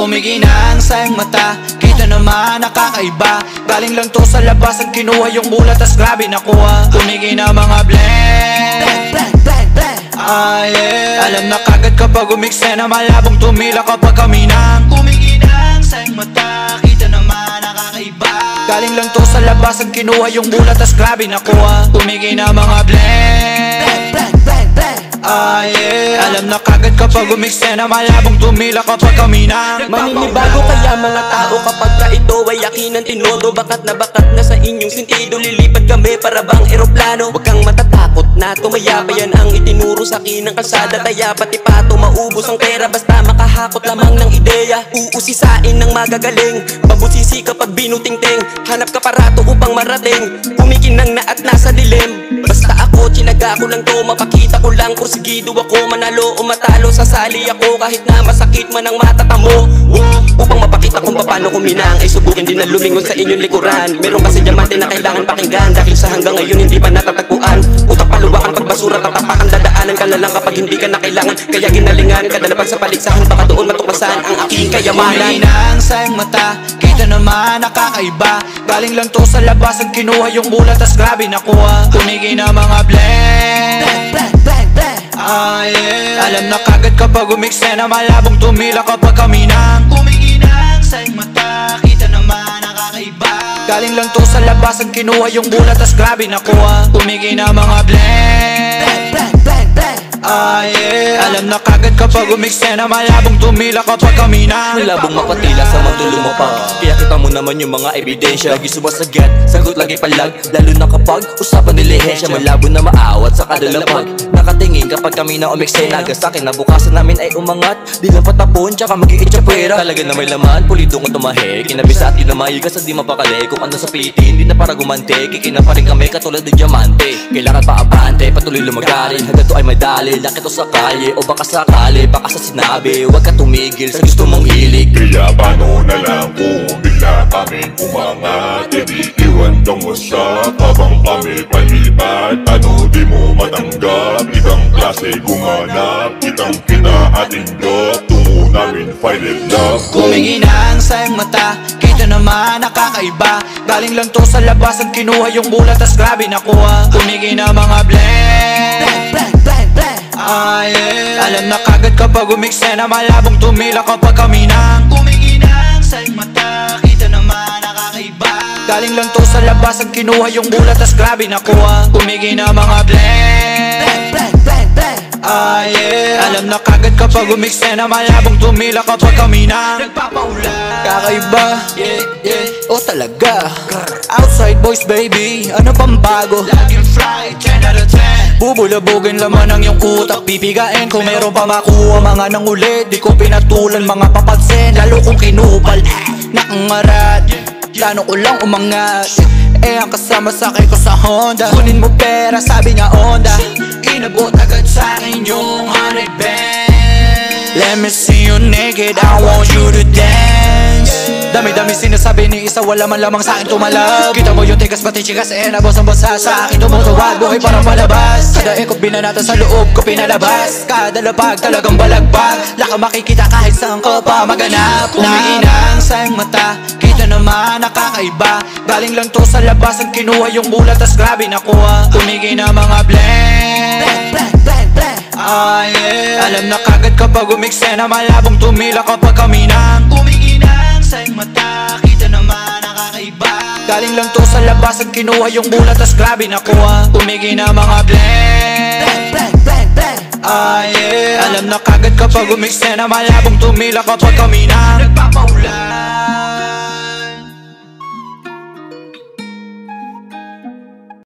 Kumikinang sa iyong mata, kita naman nakakaiba. Galing lang to sa labas ang kinuha yung mula, tas grabe nakuha. Kumikina mga blend, alam na kagad kapag umiksena, malabong tumila kapag kami nang kumikinang sa iyong mata, kita naman nakakaiba. Galing lang to sa labas ang kinuha yung mula, tas grabe nakuha. Kumikina mga blend, alam na kagad kapag umiksena, malabong tumila kapag kami nang maninibago kaya mga tao kapag ka ito ay yakinan tinodo. Bakat na sa inyong sentido, lilipat kami para bang eroplano. Huwag kang matatakot na tumaya pa yan ang itinuro sa akin ng kalsada. Taya pati pato maubos ang pera basta makahakot lamang ng ideya. Uusisain ng magagaling, babusisi kapag binutingting. Hanap ka parato upang marating, kumikinang na at nasa dilim. Basta ako, tinaga ko lang to, mapakita ko lang kursigido ako. Manalo o matalo, sasali ako kahit na masakit man ang matatamo. Upang mapakita kung paano kuminang, ay subukin din na lumingon sa inyong likuran. Meron kasi diamante na kailangan pakinggan, dahil sa hanggang ngayon hindi pa natatagpuan. Utak paluwakan pagbasura, tatapakan dadaanan ka na lang kapag hindi ka na kailangan. Kaya ginalingan, kadalapan sa paligsahan, baka doon matuklasan ang aking kayamanan. Kumikinang sa iyong mata, kita naman nakakaiba. Galing lang to sa labas ang kinuha yung mula, tas grabe nakuha. Kumikina mga blend, alam na kagad kapag umiksena, malabong tumila kapag kami nang kumikinang sa iyong mata, kita naman nakakaiba. Galing lang to sa labas ang kinuha yung mula, tas grabe nakuha. Kumikina mga blend, alam na kagad kapag umiksena, malabong tumila kapag kami nang malabong mapatila sa magdulumapag. Kaya kita mo naman yung mga ebidensya. Lagi sumasagat, sagot lagi palag, lalo na kapag usapan nilihensya. Malabo na maawat sa kadalapag, nakatingin kapag kami na umiksena. Sa akin na bukasan namin ay umangat, di lang patapon tsaka mag-iitsa pwera. Talaga na may laman, pulido kong tumahe, kinabisa at kinamayiga sa di mapakali. Kung ano sa pitin, di na para gumante, kikina pa rin kami katulad ng diamante. Kailangan pa abante, patuloy lumagarin, hanggang to ay may dali. Lakit o sa kalye, o baka sakali, baka sa sinabi, huwag ka tumigil sa gusto mong hilig. Kaya paano na lang kung bigla kami umangat, edi iwan kang wasak habang kami palipat. Ano di mo matanggap, ibang klase gumanap, kitang kita ating job, tungo namin fight it love. Kumikinang sa iyong mata, kita naman nakakaiba. Galing lang to sa labas ang kinuha yung mula, tas grabe nakuha. Kumikina mga blend, alam na kagad kapag umiksena, malabong tumila kapag kami nang kumikinang sa iyong mata, kita naman nakakaiba. Galing lang to sa labas ang kinuha yung mula, tas grabe nakuha. Kumikina mga blend, alam na kagad kapag umiksena, malabong tumila kapag kami nang nagpapahula. Kakaiba, o talaga outside boys baby, ano pang bago? Laging fly, 10 out of 10. Bubulabugin laman ng iyong utak, pipigain kung meron pa makuha. Mga nang ulit, di ko pinatulan mga papansin, lalo kong kinupal nakangarad, plano ko lang umangat. Ang kasama sakay ko sa Honda, kunin mo pera sabi niya Honda. Inabot agad sa akin yung 100 bands. Let me see you naked, I want you to dance. Dami-dami sinasabi ni isa, wala man lamang sa akin tumalab. Kita mo yung tigas pati chikas, nabos ang basa sa akin tumutuwag. Buhay parang palabas, kada ikot binanata sa loob ko pinalabas. Kada lapag talagang balagbag, laka makikita kahit saan ko pa maganap. Kumikinang sa iyong mata, kita naman nakakaiba. Galing lang to sa labas ang kinuha yung mula, tas grabe nakuha. Kumikina mga blend, alam na kagad kapag umiksena, malabong tumila kapag kami nang kumikinang sa iyong mata, kita naman nakakaiba. Galing lang to sa labas ang kinuha yung mula, tas grabe nakuha. Kumikina mga blend, alam na kagad kapag umiksena, malabong tumila kapag kami nang nagpapahula.